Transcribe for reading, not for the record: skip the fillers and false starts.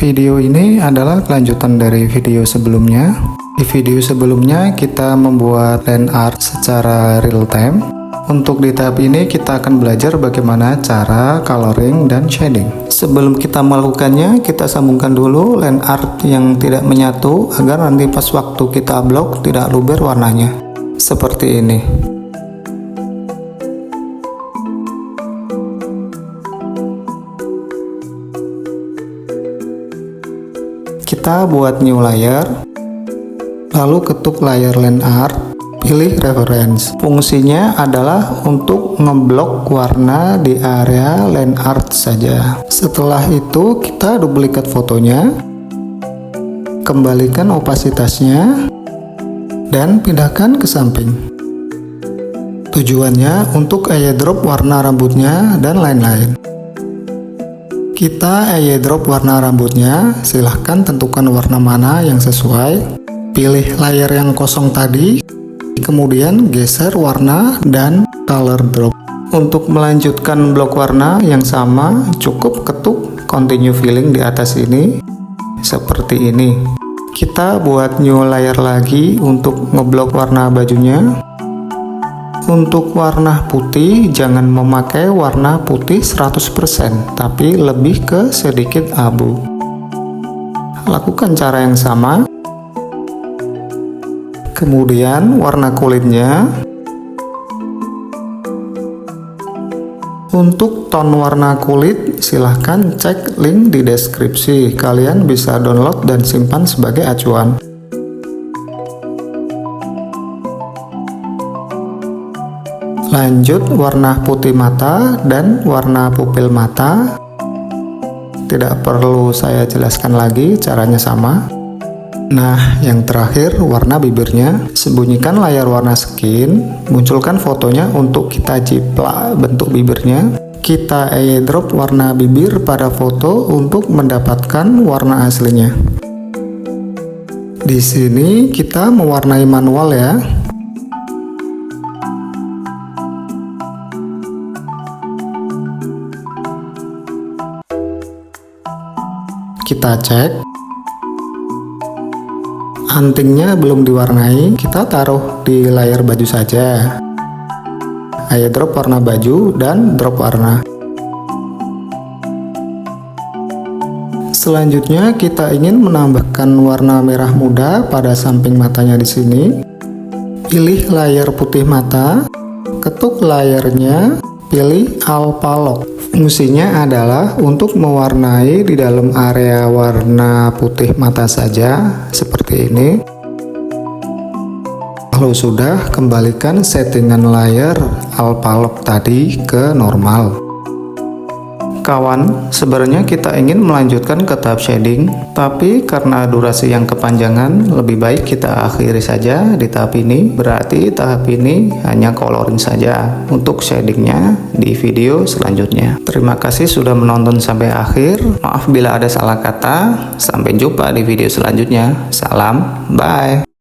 Video ini adalah kelanjutan dari video sebelumnya. Di video sebelumnya kita membuat land art secara real time. Untuk di tahap ini kita akan belajar bagaimana cara coloring dan shading. Sebelum kita melakukannya, kita sambungkan dulu land art yang tidak menyatu agar nanti pas waktu kita upload tidak luber warnanya. Seperti ini. Kita buat new layer, lalu ketuk layer land art, pilih reference. Fungsinya adalah untuk ngeblok warna di area land art saja. Setelah itu kita duplikat fotonya, kembalikan opasitasnya, dan pindahkan ke samping. Tujuannya untuk airdrop warna rambutnya dan lain-lain. Kita airdrop warna rambutnya, silahkan tentukan warna mana yang sesuai. Pilih layer yang kosong tadi, kemudian geser warna dan color drop. Untuk melanjutkan blok warna yang sama, cukup ketuk continue filling di atas ini, seperti ini. Kita buat new layer lagi untuk ngeblok warna bajunya. Untuk warna putih, jangan memakai warna putih 100%, tapi lebih ke sedikit abu. Lakukan cara yang sama. Kemudian warna kulitnya. Untuk tone warna kulit, silahkan cek link di deskripsi. Kalian bisa download dan simpan sebagai acuan. Lanjut warna putih mata dan warna pupil mata. Tidak perlu saya jelaskan lagi, caranya sama. Nah, yang terakhir warna bibirnya. Sembunyikan layar warna skin, munculkan fotonya untuk kita jiplak bentuk bibirnya. Kita airdrop warna bibir pada foto untuk mendapatkan warna aslinya. Di sini kita mewarnai manual ya. Kita cek. Antingnya belum diwarnai, kita taruh di layar baju saja. Airdrop warna baju dan drop warna. Selanjutnya kita ingin menambahkan warna merah muda pada samping matanya di sini. Pilih layar putih mata, ketuk layarnya, pilih alpha lock. Fungsinya adalah untuk mewarnai di dalam area warna putih mata saja, seperti ini. Kalau sudah, kembalikan settingan layar alpha lock tadi ke normal. Kawan, sebenarnya kita ingin melanjutkan ke tahap shading, tapi karena durasi yang kepanjangan, lebih baik kita akhiri saja di tahap ini. Berarti tahap ini hanya coloring saja. Untuk shadingnya di video selanjutnya. Terima kasih sudah menonton sampai akhir. Maaf bila ada salah kata. Sampai jumpa di video selanjutnya. Salam, bye.